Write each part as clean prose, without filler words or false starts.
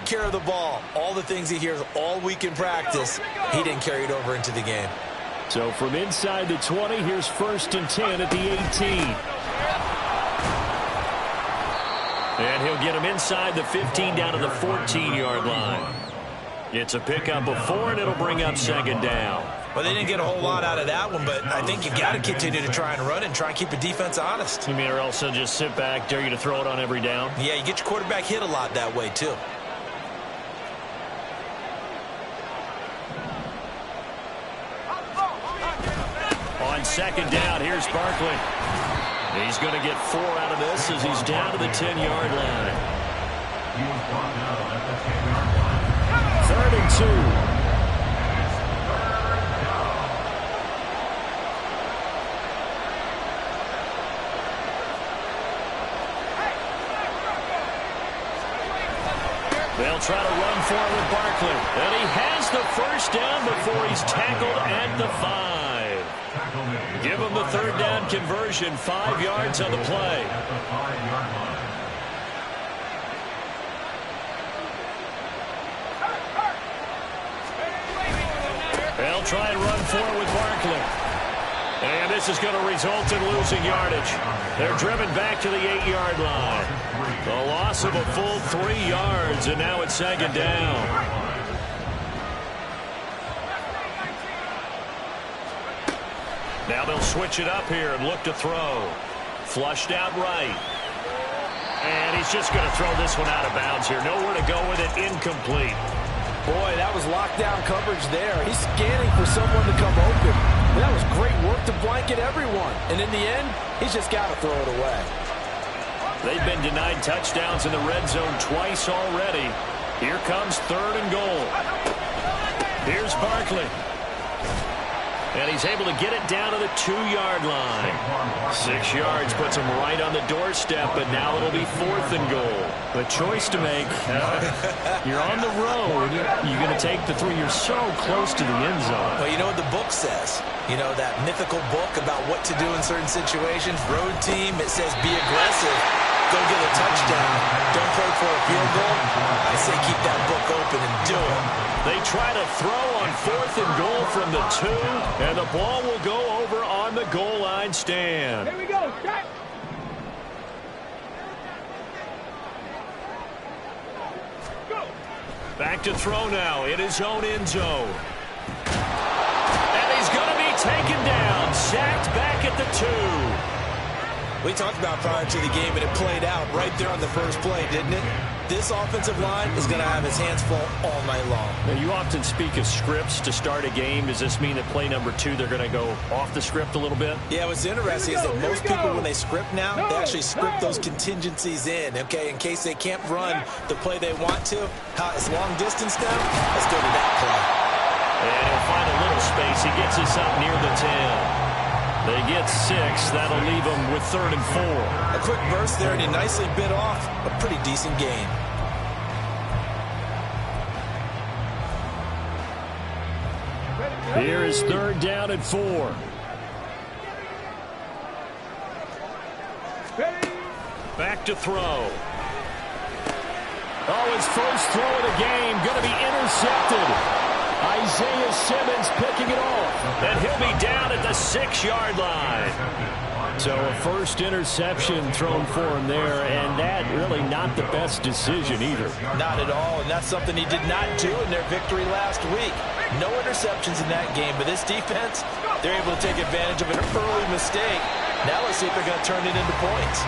care of the ball. All the things he hears all week in practice, he didn't carry it over into the game. So from inside the 20, here's 1st and 10 at the 18. And he'll get him inside the 15 down to the 14-yard line. It's a pickup of 4, and it'll bring up 2nd down. Well, they didn't get a whole lot out of that one, but I think you got to continue to try and run and try and keep the defense honest. You mean, or else they'll just sit back, dare you to throw it on every down? Yeah, you get your quarterback hit a lot that way, too. On 2nd down, here's Barkley. He's going to get 4 out of this as he's down to the 10-yard line. 3rd and 2. They'll try to run for it with Barkley. And he has the 1st down before he's tackled at the 5. Give him the 3rd down conversion, 5 yards on the play. They'll try and run for it with Barkley. And this is going to result in losing yardage. They're driven back to the 8-yard line. A loss of a full 3 yards, and now it's 2nd down. Now they'll switch it up here and look to throw. Flushed out right. And he's just going to throw this one out of bounds here. Nowhere to go with it. Incomplete. Boy, that was lockdown coverage there. He's scanning for someone to come open. And that was great work to blanket everyone. And in the end, he's just got to throw it away. They've been denied touchdowns in the red zone twice already. Here comes 3rd and goal. Here's Barkley. And he's able to get it down to the 2-yard line. 6 yards puts him right on the doorstep, but now it'll be 4th and goal. A choice to make. You're on the road. You're going to take the 3. You're so close to the end zone. Well, you know what the book says. You know, that mythical book about what to do in certain situations. Road team, it says be aggressive. Go get a touchdown. Don't play for a field goal. I say keep that book open and do it. They try to throw on 4th and goal from the 2, and the ball will go over on the goal line stand. Here we go. Shot. Back to throw now in his own end zone. And he's going to be taken down, sacked back at the 2. We talked about prior to the game, and it played out right there on the first play, didn't it? This offensive line is going to have his hands full all night long. Now, you often speak of scripts to start a game. Does this mean that play number 2, they're going to go off the script a little bit? Yeah, what's interesting is that most people, when they script now, they actually script those contingencies in, okay, in case they can't run the play they want to. It's long distance now. Let's go to that play. And he'll find a little space. He gets us up near the 10. They get 6. That'll leave them with 3rd and 4. A quick burst there, and he nicely bit off a pretty decent gain. Here is 3rd down and 4. Back to throw. Oh, his first throw of the game going to be intercepted. Isaiah Simmons picking it off. And he'll be down at the 6-yard line. So a first interception thrown for him there, and that really not the best decision either. Not at all, and that's something he did not do in their victory last week. No interceptions in that game, but this defense, they're able to take advantage of an early mistake. Now let's see if they're going to turn it into points.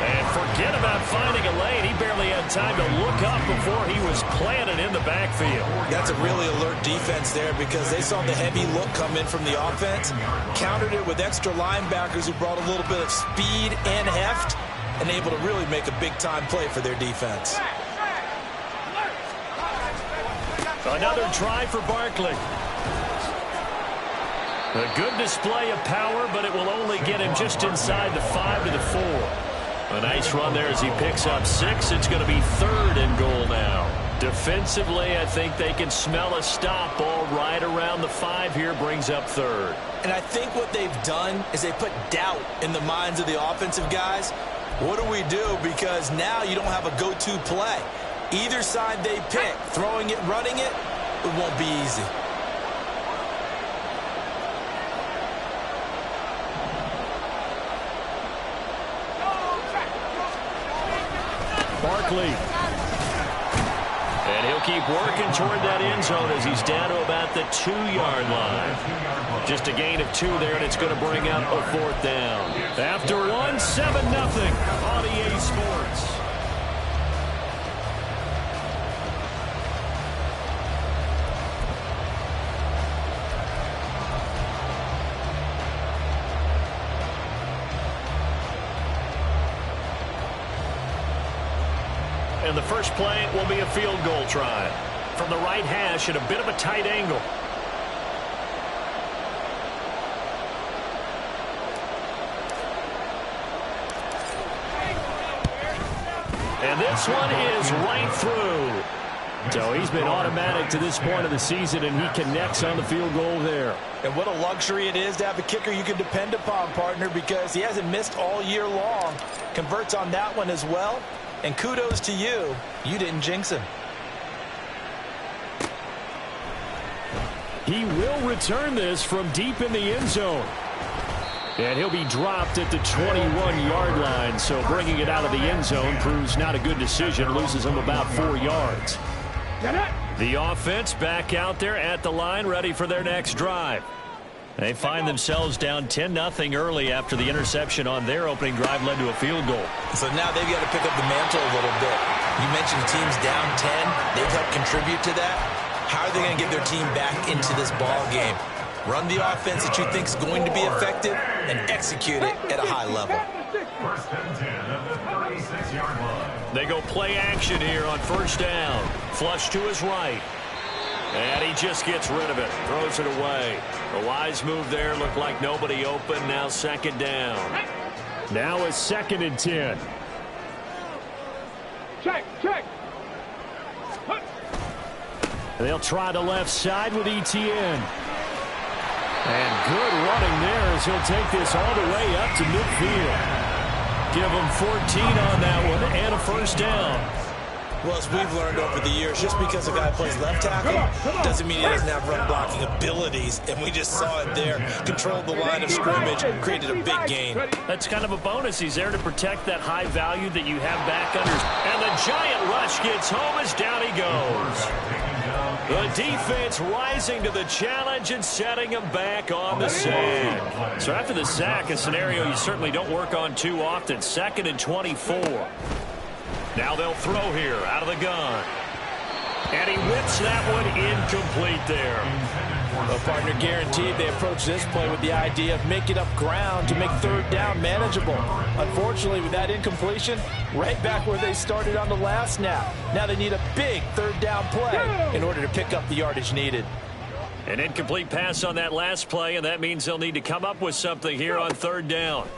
And forget about finding a lane. He barely had time to look up before he was planted in the backfield. That's a really alert defense there because they saw the heavy look come in from the offense, countered it with extra linebackers who brought a little bit of speed and heft, and able to really make a big-time play for their defense. Another try for Barkley. A good display of power, but it will only get him just inside the 5 to the 4. A nice run there as he picks up 6. It's going to be 3rd and goal now. Defensively, I think they can smell a stop ball right around the 5 here, brings up 3rd. And I think what they've done is they put doubt in the minds of the offensive guys. What do we do? Because now you don't have a go-to play. Either side they pick, throwing it, running it, it won't be easy. Barkley. And he'll keep working toward that end zone as he's down to about the 2-yard line. Just a gain of 2 there, and it's going to bring up a 4th down. After 1, 7-0 on EA Sports. And the first play will be a field goal try from the right hash at a bit of a tight angle. And this one is right through. So he's been automatic to this point of the season, and he connects on the field goal there. And what a luxury it is to have a kicker you can depend upon, partner, because he hasn't missed all year long. Converts on that one as well. And kudos to you. You didn't jinx him. He will return this from deep in the end zone. And he'll be dropped at the 21-yard line. So bringing it out of the end zone proves not a good decision. Loses him about 4 yards. The offense back out there at the line, ready for their next drive. They find themselves down 10-0 early after the interception on their opening drive led to a field goal. So now they've got to pick up the mantle a little bit. You mentioned teams down 10. They've helped contribute to that. How are they going to get their team back into this ball game? Run the offense that you think is going to be effective and execute it at a high level. They go play action here on first down. Flush to his right. And he just gets rid of it. Throws it away. A wise move there. Looked like nobody open. Now 2nd down. Now a 2nd and 10. Check. They'll try the left side with ETN. And good running there as he'll take this all the way up to midfield. Give him 14 on that one and a first down. Well, as we've learned over the years, just because a guy plays left tackle doesn't mean he doesn't have run blocking abilities. And we just saw it there. Controlled the line of scrimmage, created a big gain. That's kind of a bonus. He's there to protect that high value that you have back under. And the giant rush gets home as down he goes. The defense rising to the challenge and setting him back on the sack. So after the sack, a scenario you certainly don't work on too often. 2nd and 24. Now they'll throw here out of the gun. And he whips that one incomplete there. Well, partner, guaranteed they approach this play with the idea of making up ground to make 3rd down manageable. Unfortunately, with that incompletion, right back where they started on the last snap. Now they need a big 3rd down play in order to pick up the yardage needed. An incomplete pass on that last play, and that means they'll need to come up with something here on 3rd down.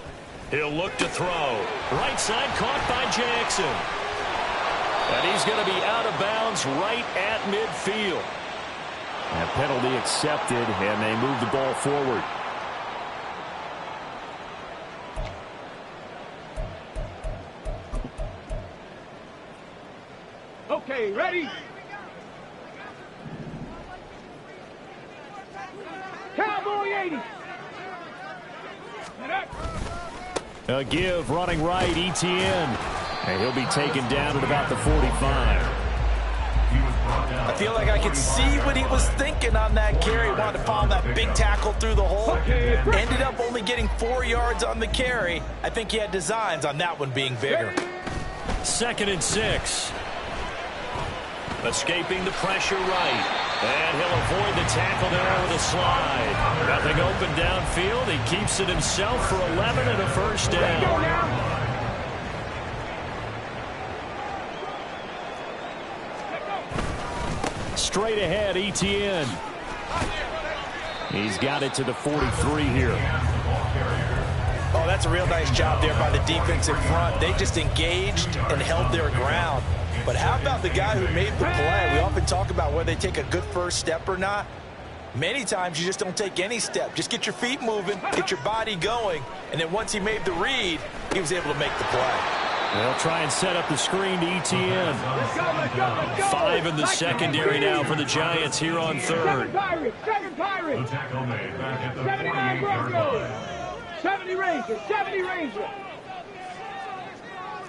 He'll look to throw. Right side caught by Jackson. And he's going to be out of bounds right at midfield. And penalty accepted, and they move the ball forward. Okay, ready? Cowboy 80. A give running right, ETN. And he'll be taken down at about the 45. I feel like I could see what he was thinking on that carry. Wanted to follow that big tackle through the hole. Ended up only getting 4 yards on the carry. I think he had designs on that one being bigger. 2nd and 6. Escaping the pressure right. And he'll avoid the tackle there with a slide. Nothing open downfield. He keeps it himself for 11 and a first down. Straight ahead, ETN. He's got it to the 43 here. Oh, that's a real nice job there by the defensive front. They just engaged and held their ground. But how about the guy who made the play? We often talk about whether they take a good first step or not. Many times you just don't take any step. Just get your feet moving, get your body going, and then once he made the read, he was able to make the play. They'll try and set up the screen to ETN. Let's go. 5 in the secondary now for the Giants here on third. Second Pirates. 79 Broncos. 70 Rangers.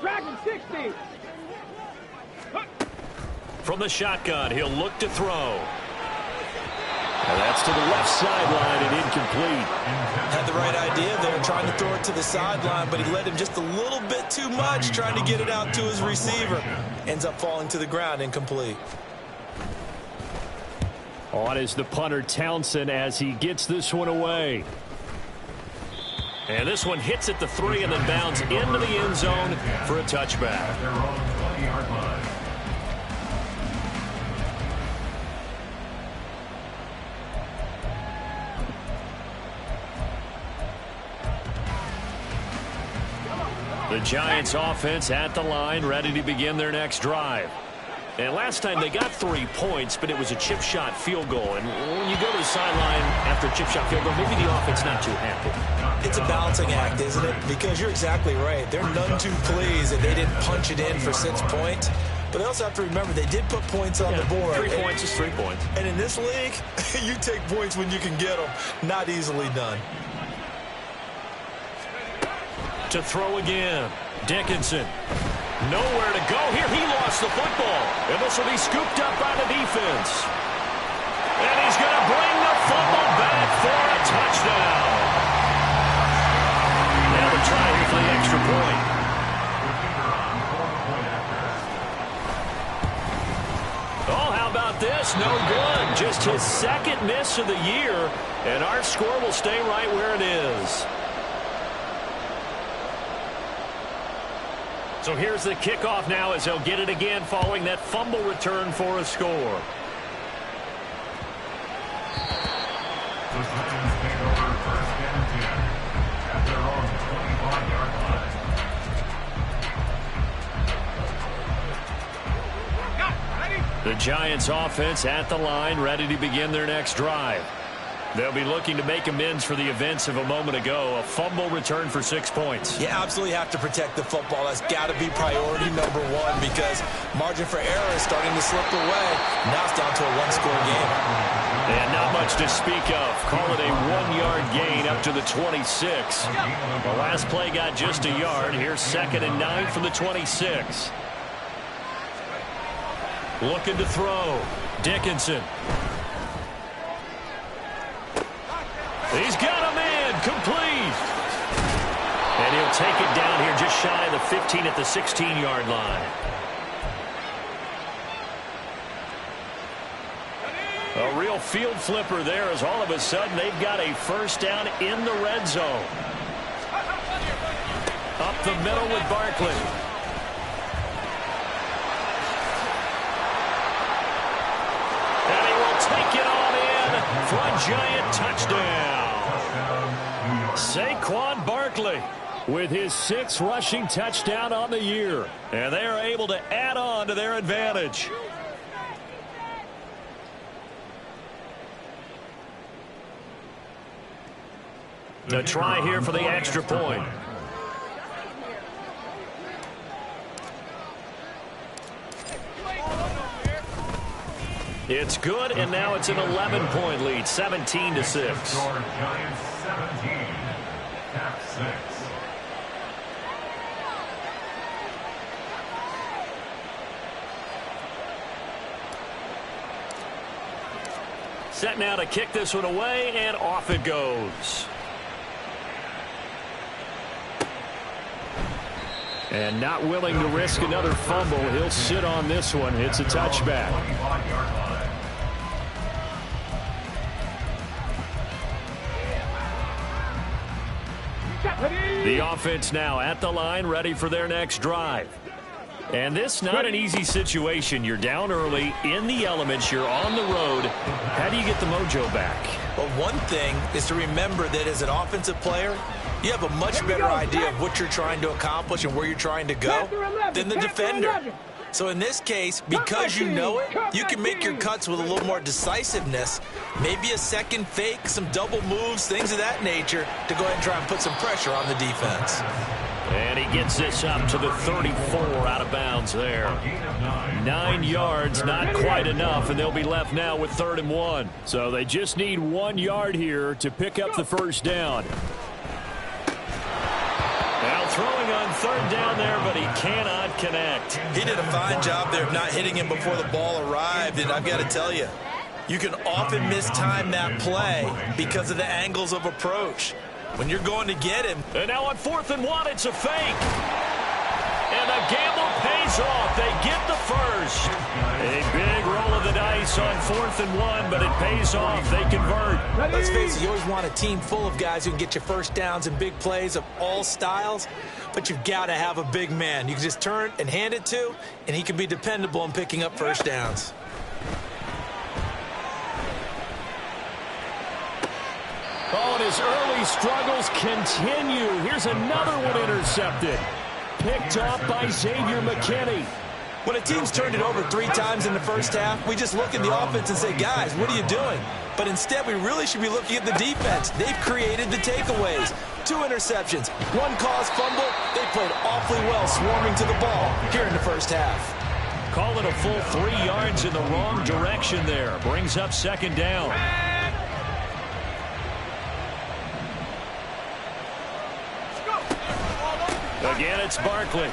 Dragon 60. From the shotgun, he'll look to throw. And that's to the left sideline and incomplete. Had the right idea there, trying to throw it to the sideline, but he led him just a little bit too much, trying to get it out to his receiver. Ends up falling to the ground, incomplete. On is the punter Townsend as he gets this one away. And this one hits at the 3 and then bounds into the end zone for a touchback. The Giants offense at the line, ready to begin their next drive. And last time they got 3 points, but it was a chip shot field goal. And when you go to the sideline after a chip shot field goal, maybe the offense not too happy. It's a balancing act, isn't it? Because you're exactly right. They're none too pleased that they didn't punch it in for 6 points. But they also have to remember they did put points on the board. 3 points is 3 points. And in this league, you take points when you can get them. Not easily done. To throw again. Dickinson. Nowhere to go here. He lost the football. And this will be scooped up by the defense. And he's going to bring the football back for a touchdown. Now the try here for the extra point. Oh, how about this? No good. Just his second miss of the year. And our score will stay right where it is. So here's the kickoff now as they'll get it again following that fumble return for a score. The Titans take over 1st and 10 at their own 25-yard line. The Giants offense at the line, ready to begin their next drive. They'll be looking to make amends for the events of a moment ago. A fumble return for 6 points. You absolutely have to protect the football. That's got to be priority number one because margin for error is starting to slip away. Now it's down to a one-score game. And not much to speak of. Call it a 1-yard gain up to the 26. The last play got just a yard. Here's 2nd and 9 from the 26. Looking to throw. Dickinson. He's got a man complete. And he'll take it down here just shy of the 15 at the 16-yard line. A real field flipper there as all of a sudden they've got a first down in the red zone. Up the middle with Barkley. And he will take it on in for a giant touchdown. Saquon Barkley with his 6th rushing touchdown on the year. And they are able to add on to their advantage. The try here for the extra point. It's good, and now it's an 11-point lead, 17-6. Giants 17, Cap 6. Set now to kick this one away, and off it goes. And not willing to risk another fumble. He'll sit on this one. It's a touchback. The offense now at the line, ready for their next drive. And this not an easy situation. You're down early, in the elements, you're on the road. How do you get the mojo back? Well, one thing is to remember that as an offensive player, you have a much better idea of what you're trying to accomplish and where you're trying to go than the defender. So in this case, because you know it, you can make your cuts with a little more decisiveness. Maybe a second fake, some double moves, things of that nature to go ahead and try and put some pressure on the defense. And he gets this up to the 34 out of bounds there. 9 yards, not quite enough, and they'll be left now with 3rd and 1. So they just need 1 yard here to pick up the first down. Now throwing on 3rd down there, but he cannot connect. He did a fine job there of not hitting him before the ball arrived, and I've got to tell you, you can often mistime that play because of the angles of approach. When you're going to get him. And now on 4th and 1, it's a fake. And the gamble pays off. They get the first. A big roll of the dice on 4th and 1, but it pays off. They convert. Let's face it, you always want a team full of guys who can get you first downs and big plays of all styles, but you've got to have a big man you can just turn and hand it to, and he can be dependable in picking up first downs. Oh, and his early struggles continue. Here's another one intercepted. Picked off by Xavier McKinney. When a team's turned it over 3 times in the first half, we just look at the offense and say, guys, what are you doing? But instead, we really should be looking at the defense. They've created the takeaways. 2 interceptions, 1 caused fumble. They played awfully well swarming to the ball here in the first half. Call it a full 3 yards in the wrong direction there. Brings up 2nd down. Again, it's Barkley.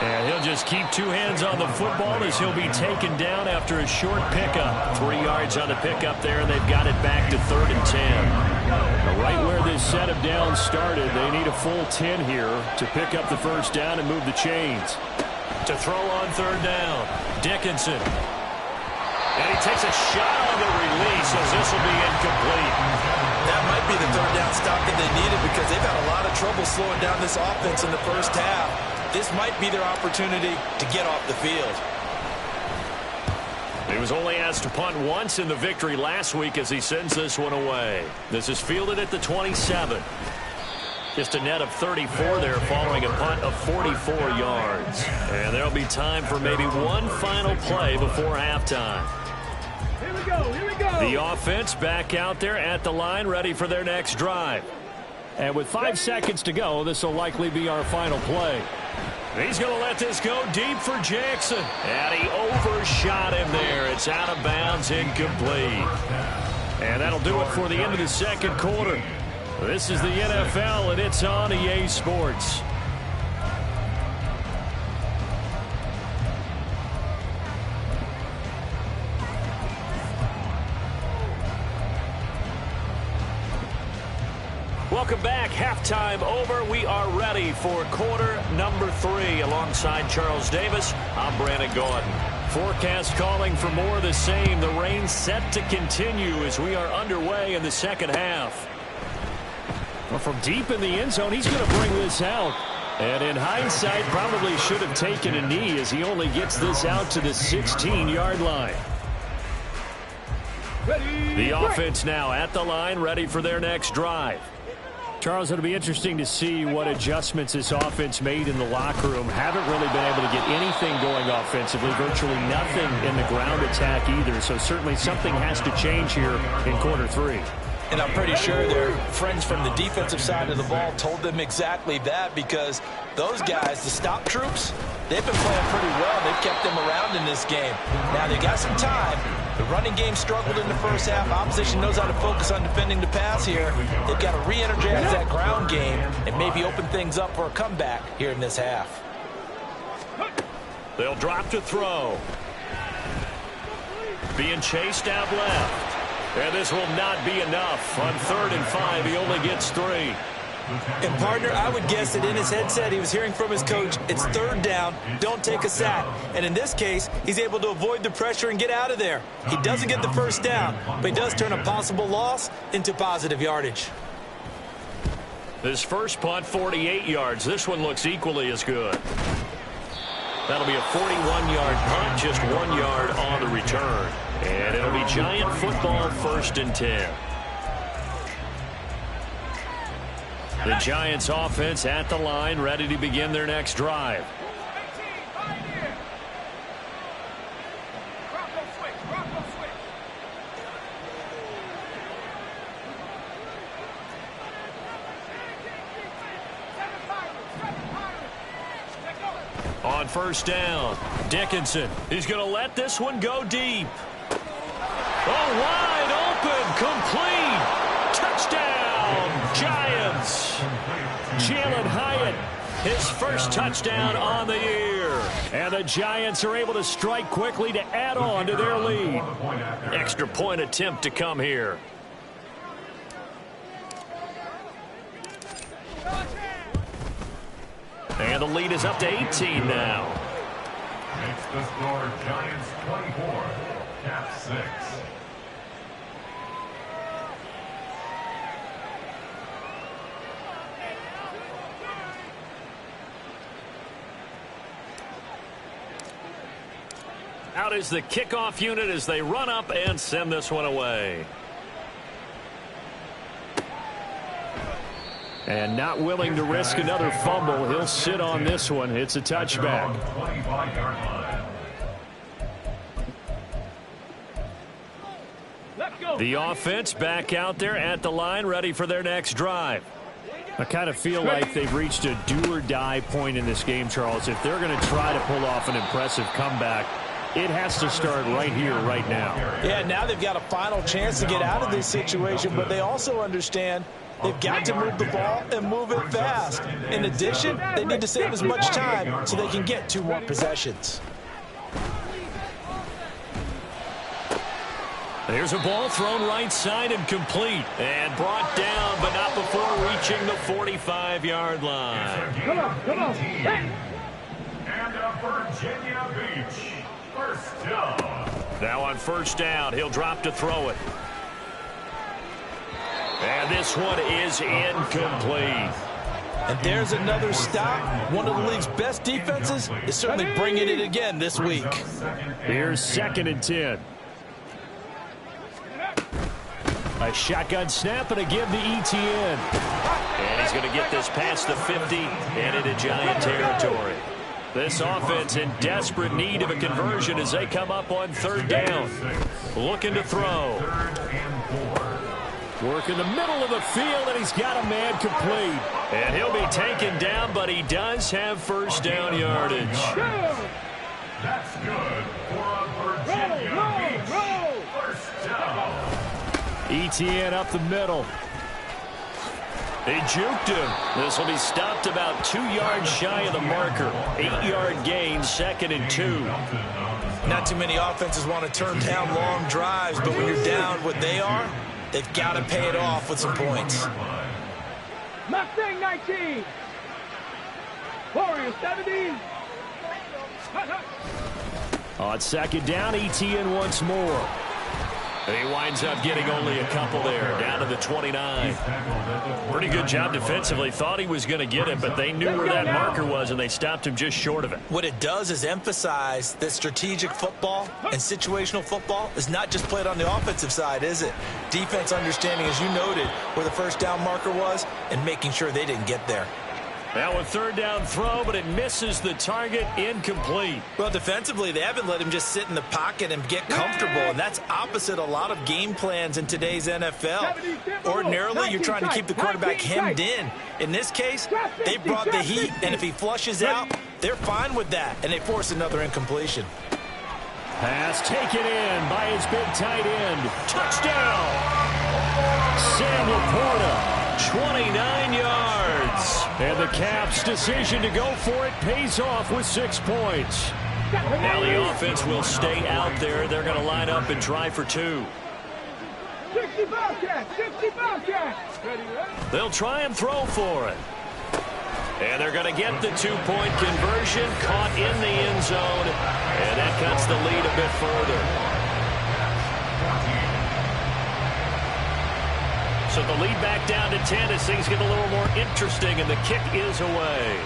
And he'll just keep 2 hands on the football as he'll be taken down after a short pickup. 3 yards on the pickup there, and they've got it back to 3rd and 10. Now, right where this set of downs started, they need a full 10 here to pick up the first down and move the chains. To throw on 3rd down, Dickinson. And he takes a shot on the release as this will be incomplete. That might be the 3rd down stop that they needed because they've had a lot of trouble slowing down this offense in the first half. This might be their opportunity to get off the field. He was only asked to punt once in the victory last week as he sends this one away. This is fielded at the 27. Just a net of 34 there following a punt of 44 yards. And there'll be time for maybe one final play before halftime. Here we go, here we go. The offense back out there at the line, ready for their next drive. And with 5 seconds to go, this will likely be our final play. He's going to let this go deep for Jackson. And he overshot him there. It's out of bounds, incomplete. And that'll do it for the end of the 2nd quarter. This is the NFL, and it's on EA Sports. Welcome back. Halftime over. We are ready for quarter number 3. Alongside Charles Davis, I'm Brandon Gordon. Forecast calling for more of the same. The rain set to continue as we are underway in the 2nd half. Well, from deep in the end zone, he's going to bring this out. And in hindsight, probably should have taken a knee as he only gets this out to the 16-yard line. The offense now at the line, ready for their next drive. Charles, it'll be interesting to see what adjustments this offense made in the locker room. Haven't really been able to get anything going offensively, virtually nothing in the ground attack either. So certainly something has to change here in quarter 3. And I'm pretty sure their friends from the defensive side of the ball told them exactly that because those guys, the stop troops, they've been playing pretty well. They've kept them around in this game. Now, they got some time. The running game struggled in the first half. Opposition knows how to focus on defending the pass here. They've got to re-energize that ground game and maybe open things up for a comeback here in this half. They'll drop to throw. Being chased out left. And this will not be enough. On 3rd and 5, he only gets 3. And, partner, I would guess that in his headset he was hearing from his coach, it's 3rd down, don't take a sack. And in this case, he's able to avoid the pressure and get out of there. He doesn't get the first down, but he does turn a possible loss into positive yardage. His first punt, 48 yards. This one looks equally as good. That'll be a 41-yard punt, just 1 yard on the return. And it'll be Giant football, 1st and 10. The Giants offense at the line, ready to begin their next drive. on first down. Dickinson, he's going to let this one go deep. Oh, wide open, complete. Touchdown, Giants. Jalen Hyatt, his first touchdown on the year. And the Giants are able to strike quickly to add on to their lead. Extra point attempt to come here. And the lead is up to 18 now. Makes the score Giants 24, Caps 6. Out is the kickoff unit as they run up and send this one away. And not willing to risk another fumble. He'll sit on this one. It's a touchback. The offense back out there at the line, ready for their next drive. I kind of feel like they've reached a do-or-die point in this game, Charles. If they're going to try to pull off an impressive comeback, it has to start right here, right now. Yeah, now they've got a final chance to get out of this situation, but they also understand they've got to move the ball and move it fast. In addition, they need to save as much time so they can get 2 more possessions. There's a ball thrown right side and complete. And brought down, but not before reaching the 45-yard line. Come on. Hey. And a Virginia Beach first down. Now on first down, he'll drop to throw it. And this one is incomplete. And there's another stop. One of the league's best defenses is certainly bringing it again this week. Here's 2nd and 10. A shotgun snap and a give to ETN. And he's going to get this past the 50 and into Giant territory. This offense in desperate need of a conversion as they come up on 3rd down. Looking to throw. Work in the middle of the field, and he's got a man complete. And he'll be taken down, but he does have first down yardage. That's good for a Virginia Beach first down. ETN up the middle. They juked him. This will be stopped about 2 yards shy of the marker. 8-yard gain, 2nd and 2. Not too many offenses want to turn down long drives, but when you're down what they are, they've got to pay it off with some points. Mustang 19. Warriors 17. On 2nd down, ETN once more. And he winds up getting only a couple there, down to the 29. Pretty good job defensively. Thought he was going to get it, but they knew where that marker was, and they stopped him just short of it. What it does is emphasize that strategic football and situational football is not just played on the offensive side, is it? Defense understanding, as you noted, where the first down marker was and making sure they didn't get there. Now a 3rd down throw, but it misses the target, incomplete. Well, defensively, they haven't let him just sit in the pocket and get comfortable, and that's opposite a lot of game plans in today's NFL. Ordinarily, you're trying to keep the quarterback hemmed in. In this case, they brought the heat, and if he flushes out, they're fine with that, and they force another incompletion. Pass taken in by his big tight end. Touchdown! Sam Laporta, 29 yards. And the Caps' decision to go for it pays off with 6 points. Now the offense will stay out there. They're going to line up and try for 2. 60 Bobcats. They'll try and throw for it. And they're going to get the 2-point conversion, caught in the end zone. And that cuts the lead a bit further. So the lead back down to 10 as things get a little more interesting, and the kick is away.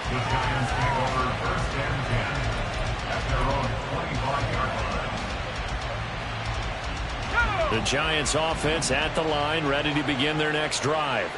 The Giants take over 1st and 10 at their own 25-yard line. The Giants offense at the line, ready to begin their next drive.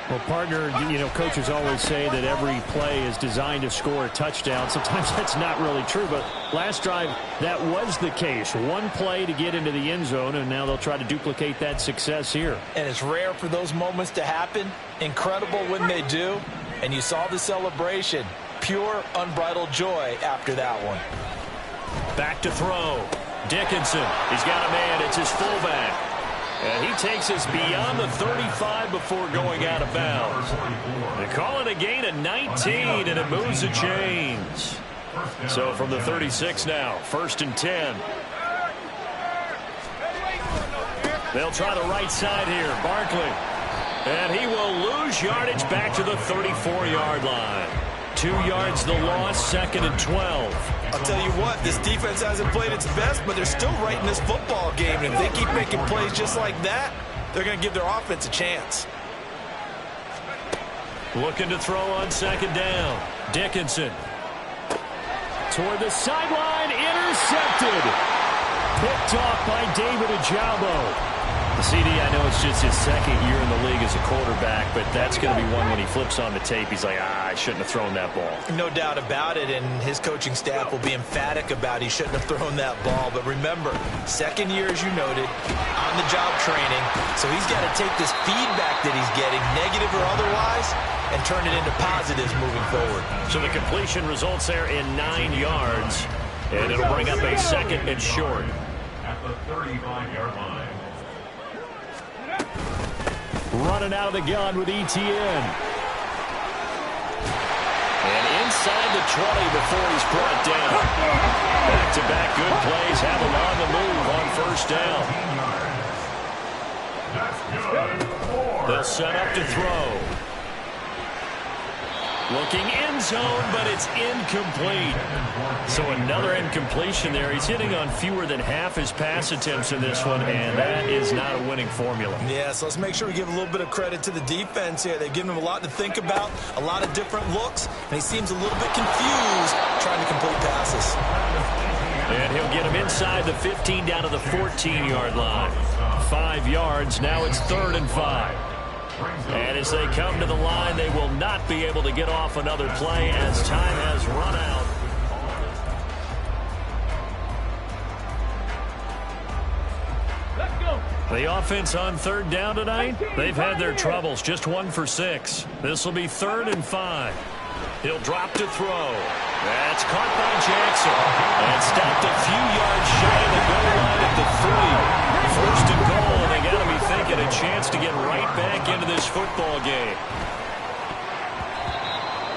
Well, partner, you know, coaches always say that every play is designed to score a touchdown. Sometimes that's not really true, but last drive, that was the case. One play to get into the end zone, and now they'll try to duplicate that success here. And it's rare for those moments to happen. Incredible when they do. And you saw the celebration. Pure, unbridled joy after that one. Back to throw. Dickinson. He's got a man. It's his fullback. And he takes us beyond the 35 before going out of bounds. They call it a gain of 19, and it moves the chains. So from the 36 now, 1st and 10. They'll try the right side here. Barkley. And he will lose yardage back to the 34-yard line. 2 yards the loss, 2nd and 12. I'll tell you what, this defense hasn't played its best, but they're still right in this football game. And if they keep making plays just like that, they're going to give their offense a chance. Looking to throw on 2nd down. Dickinson. Toward the sideline, intercepted. Picked off by David Ojabo. The CD, I know it's just his 2nd year in the league as a quarterback, but that's going to be one when he flips on the tape. He's like, I shouldn't have thrown that ball. No doubt about it, and his coaching staff will be emphatic about he shouldn't have thrown that ball. But remember, 2nd year, as you noted, on-the-job training, so he's got to take this feedback that he's getting, negative or otherwise, and turn it into positives moving forward. So the completion results there in 9 yards, and it'll bring up a 2nd and short. At the 35-yard line. Running out of the gun with ETN. And inside the 20 before he's brought down. Back-to-back good plays have him on the move on 1st down. They'll set up to throw. Looking end zone, but it's incomplete. So another incompletion there. He's hitting on fewer than half his pass attempts in this one, and that is not a winning formula. Yeah, so let's make sure we give a little bit of credit to the defense here. They've given him a lot to think about, a lot of different looks, and he seems a little bit confused trying to complete passes. And he'll get him inside the 15 down to the 14-yard line. 5 yards. Now it's 3rd and 5. And as they come to the line, they will not be able to get off another play as time has run out. Let's go. The offense on 3rd down tonight, they've had their troubles. Just 1 for 6. This will be 3rd and 5. He'll drop to throw. That's caught by Jackson. And stopped a few yards shy of the goal line at the 3. 1st and goal, and they got to be thinking a chance to get right back into this football game.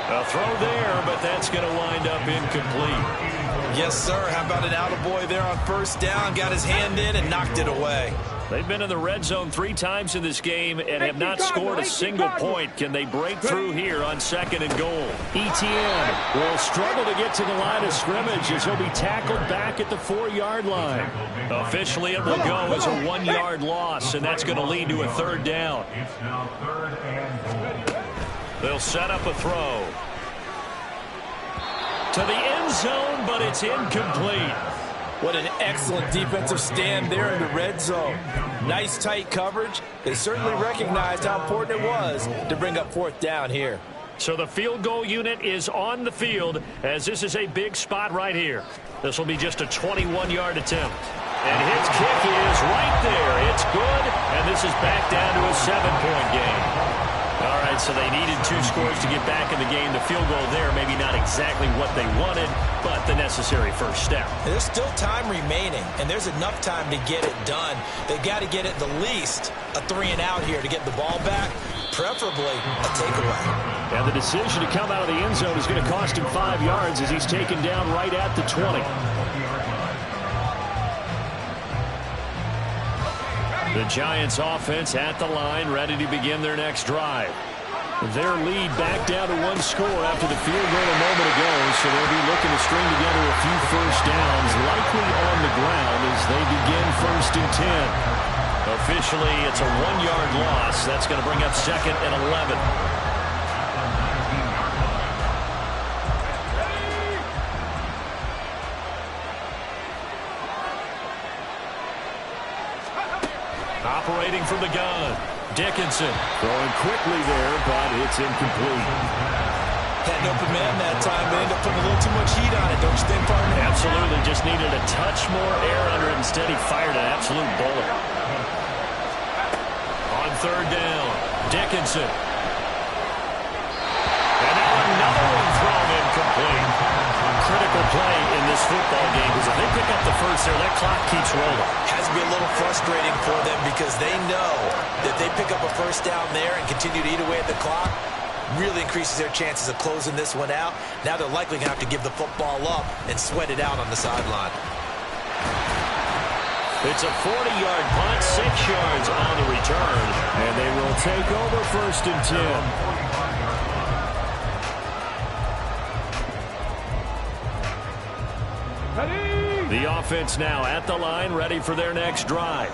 A throw there, but that's going to wind up incomplete. Yes, sir. How about an attaboy there on 1st down? Got his hand in and knocked it away. They've been in the red zone 3 times in this game and have not scored a single point. Can they break through here on 2nd and goal? ETN will struggle to get to the line of scrimmage as he'll be tackled back at the 4-yard line. Officially, it will go as a 1-yard loss, and that's going to lead to a 3rd down. It's now 3rd and goal. They'll set up a throw. To the end zone, but it's incomplete. What an excellent defensive stand there in the red zone. Nice tight coverage. They certainly recognized how important it was to bring up 4th down here. So the field goal unit is on the field as this is a big spot right here. This will be just a 21-yard attempt. And his kick is right there. It's good, and this is back down to a 7-point game. All right, so they needed 2 scores to get back in the game. The field goal there, maybe not exactly what they wanted, but the necessary first step. There's still time remaining, and there's enough time to get it done. They've got to get at the least a 3-and-out here to get the ball back, preferably a takeaway. And the decision to come out of the end zone is going to cost him 5 yards as he's taken down right at the 20. The Giants offense at the line, ready to begin their next drive. Their lead back down to 1 score after the field goal a moment ago, so they'll be looking to string together a few first downs, likely on the ground as they begin 1st and 10. Officially, it's a 1-yard loss. That's going to bring up 2nd and 11. Operating from the gun. Dickinson throwing quickly there, but it's incomplete. Had an open man that time, but ended up putting a little too much heat on it, don't you think, partner? Absolutely. Just needed a touch more air under it. Instead, he fired an absolute bullet. On 3rd down, Dickinson. football game, because if they pick up the first there, that clock keeps rolling. Has to be a little frustrating for them because they know that they pick up a first down there and continue to eat away at the clock, really increases their chances of closing this one out. Now they're likely going to have to give the football up and sweat it out on the sideline. It's a 40-yard punt, 6 yards on the return, and they will take over 1st and 10. The offense now at the line, ready for their next drive.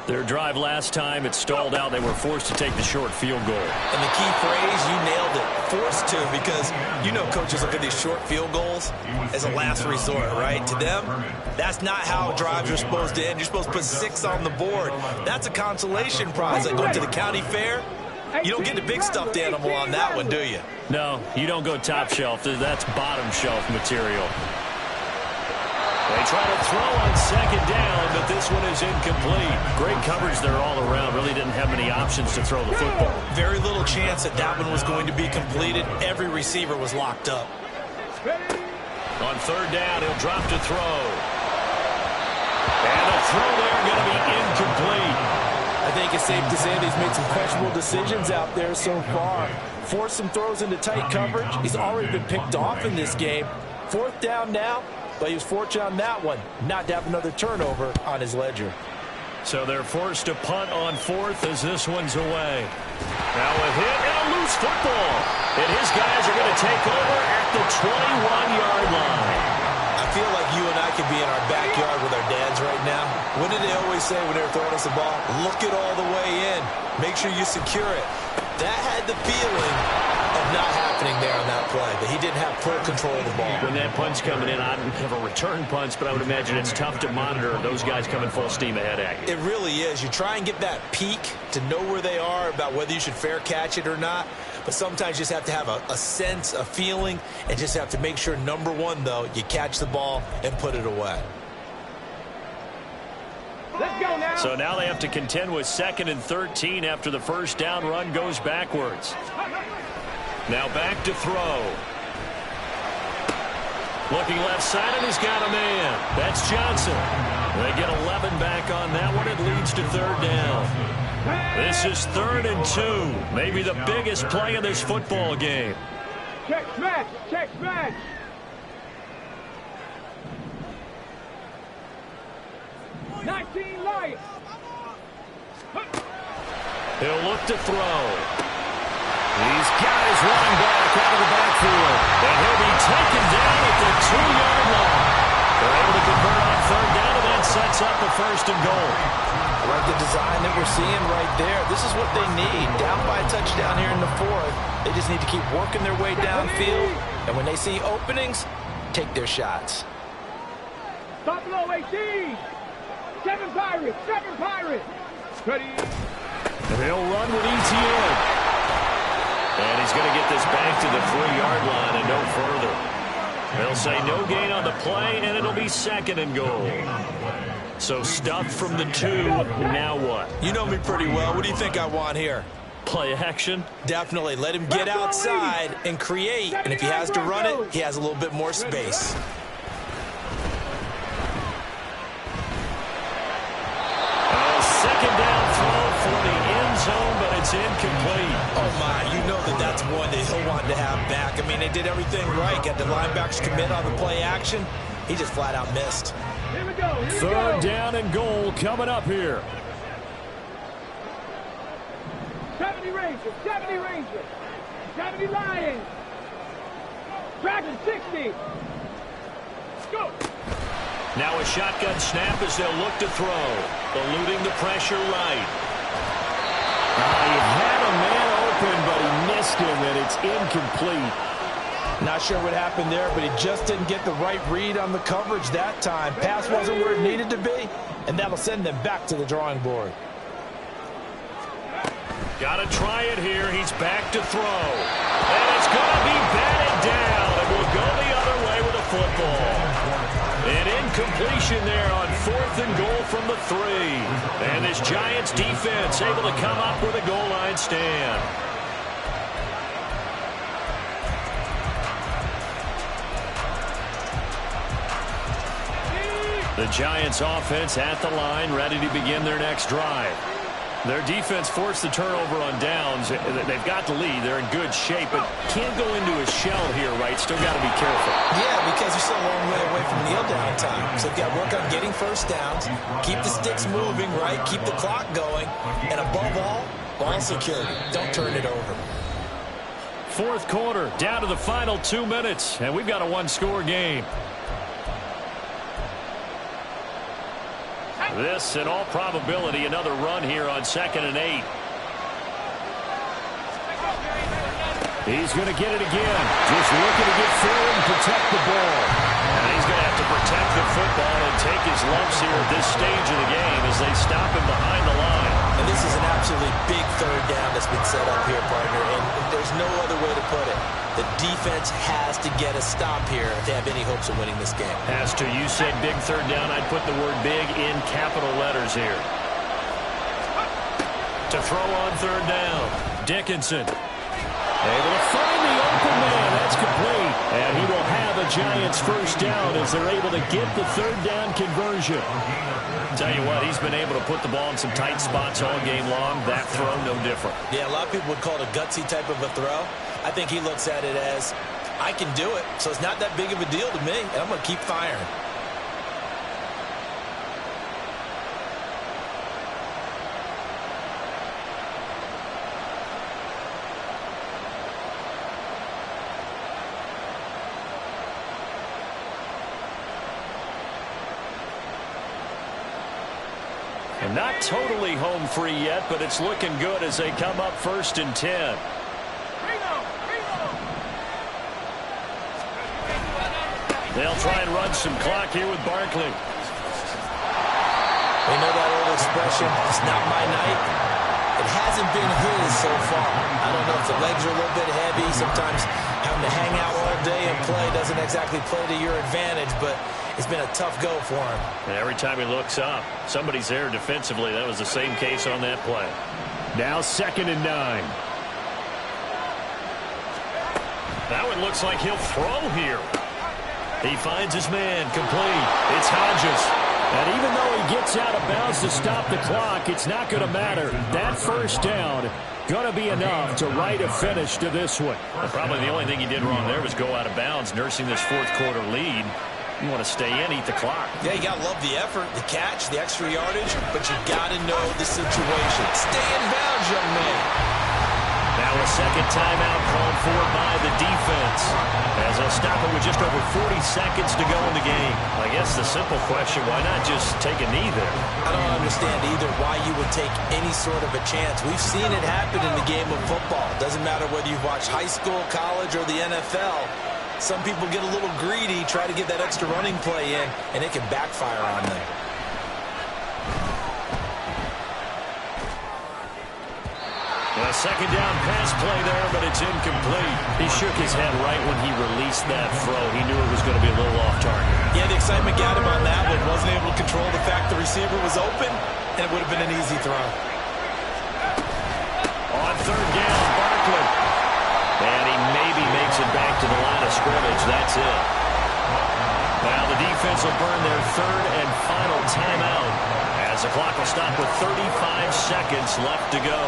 Their drive last time, it stalled out. They were forced to take the short field goal. And the key phrase, you nailed it, forced to, because you know coaches look at these short field goals as a last resort, right? To them, that's not how drives are supposed to end. You're supposed to put 6 on the board. That's a consolation prize. Like going to the county fair, you don't get the big stuffed animal on that one, do you? No, you don't go top shelf. That's bottom shelf material. They try to throw on 2nd down, but this one is incomplete. Great coverage there all around. Really didn't have many options to throw the football. Very little chance that that one was going to be completed. Every receiver was locked up. On 3rd down, he'll drop to throw. And a throw there going to be incomplete. I think it's safe to say that he's made some questionable decisions out there so far. Forced some throws into tight coverage. He's already been picked off in this game. 4th down now. But he was fortunate on that one, not to have another turnover on his ledger. So they're forced to punt on 4th as this one's away. Now a hit and a loose football. And his guys are going to take over at the 21-yard line. I feel like you and I could be in our backyard with our dads right now. What did they always say when they were throwing us the ball? Look it all the way in. Make sure you secure it. That had the feeling of not happening there on that play, that he didn't have full control of the ball. When that punch coming in, I don't have a return punch, but I would imagine it's tough to monitor those guys coming full steam ahead at you. It really is. You try and get that peek to know where they are, about whether you should fair catch it or not, but sometimes you just have to have a sense, a feeling, and just have to make sure, number one, though, you catch the ball and put it away. Let's go now. So now they have to contend with 2nd and 13 after the first down run goes backwards. Now back to throw. Looking left side, and he's got a man. That's Johnson. They get 11 back on that one. It leads to 3rd down. This is 3rd and 2. Maybe the biggest play of this football game. Check smash. Check smash. Lions. He'll look to throw. He's got his running back out of the backfield. And he'll be taken down at the 2-yard line. They're able to convert on 3rd down, and that sets up a 1st and goal. Like the design that we're seeing right there. This is what they need. Down by a touchdown here in the 4th. They just need to keep working their way downfield. And when they see openings, take their shots. Top low 18. 7 Pirates. 7 Pirates. Ready. And he'll run with ETN. And he's going to get this back to the 3-yard line and no further. They'll say no gain on the play, and it'll be 2nd and goal. So stuffed from the 2. Now what? You know me pretty well. What do you think I want here? Play action? Definitely. Let him get outside and create. And if he has to run it, he has a little bit more space. Second down throw for the end zone, but it's incomplete. Oh, my. You know that's one that he'll want to have back. I mean, they did everything right. Got the linebackers commit on the play action. He just flat out missed. Here we go. 3rd down and goal coming up here. 70 Rangers. 70 Rangers. 70 Lions. Dragon 60. Go. Now a shotgun snap as they'll look to throw. Eluding the pressure right. He had a man open, but he missed him, and it's incomplete. Not sure what happened there, but he just didn't get the right read on the coverage that time. Pass wasn't where it needed to be, and that'll send them back to the drawing board. Got to try it here. He's back to throw. And it's going to be batted down, and we'll go the other way with a football. An incompletion there on 4th and goal from the 3. And this Giants defense able to come up with a goal line stand. The Giants offense at the line, ready to begin their next drive. Their defense forced the turnover on downs. They've got the lead. They're in good shape, but can't go into a shell here, right? Still got to be careful. Yeah, because you're still a long way away from kneel down time. So you've got to work on getting first downs, keep the sticks moving, right? Keep the clock going, and above all, ball security. Don't turn it over. Fourth quarter, down to the final 2 minutes, and we've got a one-score game. This, in all probability, another run here on 2nd and 8. He's going to get it again. Just looking to get forward and protect the ball. And he's going to have to protect the football and take his lumps here at this stage of the game as they stop him behind the line. And this is an absolutely big third down that's been set up here, partner, and there's no other way to put it. The defense has to get a stop here to have any hopes of winning this game. Has to. You said big third down. I'd put the word big in capital letters here. To throw on third down, Dickinson. Able to find the open man. That's complete. And he will have a Giants first down as they're able to get the third down conversion. Tell you what, he's been able to put the ball in some tight spots all game long. That throw, no different. Yeah, a lot of people would call it a gutsy type of a throw. I think he looks at it as, I can do it, so it's not that big of a deal to me, and I'm going to keep firing. And not totally home free yet, but it's looking good as they come up 1st and 10. They'll try and run some clock here with Barkley. You know that old expression, it's not my night? It hasn't been his so far. I don't know if the legs are a little bit heavy. Sometimes having to hang out all day and play doesn't exactly play to your advantage, but it's been a tough go for him. And every time he looks up, somebody's there defensively. That was the same case on that play. Now 2nd and 9. That one looks like he'll throw here. He finds his man, complete. It's Hodges. And even though he gets out of bounds to stop the clock, it's not going to matter. That first down going to be enough to write a finish to this one. Well, probably the only thing he did wrong there was go out of bounds, nursing this fourth quarter lead. You want to stay in, eat the clock. Yeah, you got to love the effort, the catch, the extra yardage, but you got to know the situation. Stay in bounds, young man. Now a second timeout called for by the defense, as they'll stop it with just over 40 seconds to go in the game. I guess the simple question, why not just take a knee there? I don't understand either why you would take any sort of a chance. We've seen it happen in the game of football. Doesn't matter whether you've watched high school, college, or the NFL. Some people get a little greedy, try to get that extra running play in, and it can backfire on them. A second down pass play there, but it's incomplete. He shook his head right when he released that throw. He knew it was going to be a little off target. Yeah, the excitement got him on that one. Wasn't able to control the fact the receiver was open, and it would have been an easy throw. On third down, Barkley. And he maybe makes it back to the line of scrimmage. That's it. Now the defense will burn their third and final timeout, as the clock will stop with 35 seconds left to go.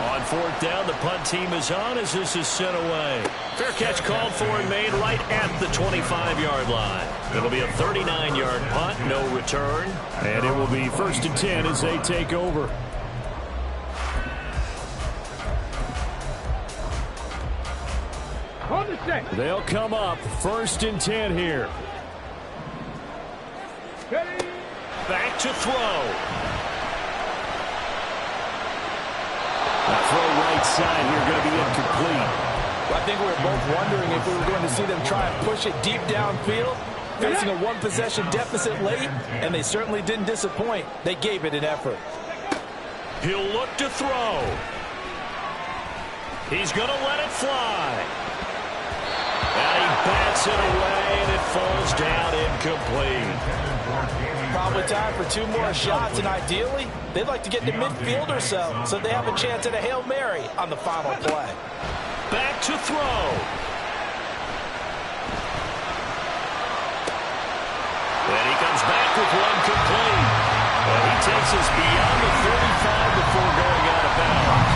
On fourth down, the punt team is on as this is sent away. Fair catch called for and made right at the 25-yard line. It'll be a 39-yard punt, no return. And it will be 1st and 10 as they take over. Hold the set. They'll come up 1st and 10 here. Ready? Back to throw. That throw right side here going to be incomplete. Well, I think we were both wondering if we were going to see them try and push it deep downfield, facing a one-possession deficit late, and they certainly didn't disappoint. They gave it an effort. He'll look to throw. He's going to let it fly. And he bats it away, and it falls down incomplete. Probably time for 2 more shots, and ideally, they'd like to get to midfield or so they have a chance at a Hail Mary on the final play. Back to throw. And he passes beyond the 35 before going out of bounds.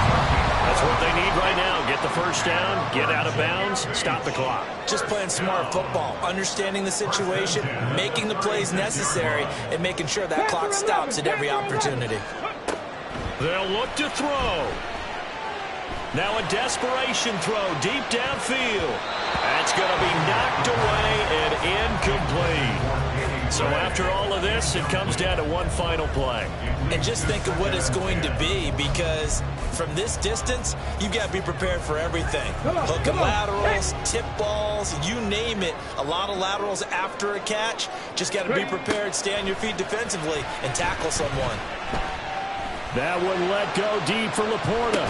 That's what they need right now. Get the first down, get out of bounds, stop the clock. Just playing smart football, understanding the situation, making the plays necessary, and making sure that clock stops at every opportunity. They'll look to throw. Now a desperation throw deep downfield. That's going to be knocked away and incomplete. So after all of this, it comes down to one final play. And just think of what it's going to be, because from this distance, you've got to be prepared for everything. Hook and laterals, tip balls, you name it. A lot of laterals after a catch. Just got to be prepared, stay on your feet defensively, and tackle someone. That one let go deep for Laporta.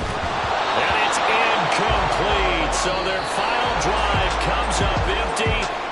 And it's incomplete. So their final drive comes up empty.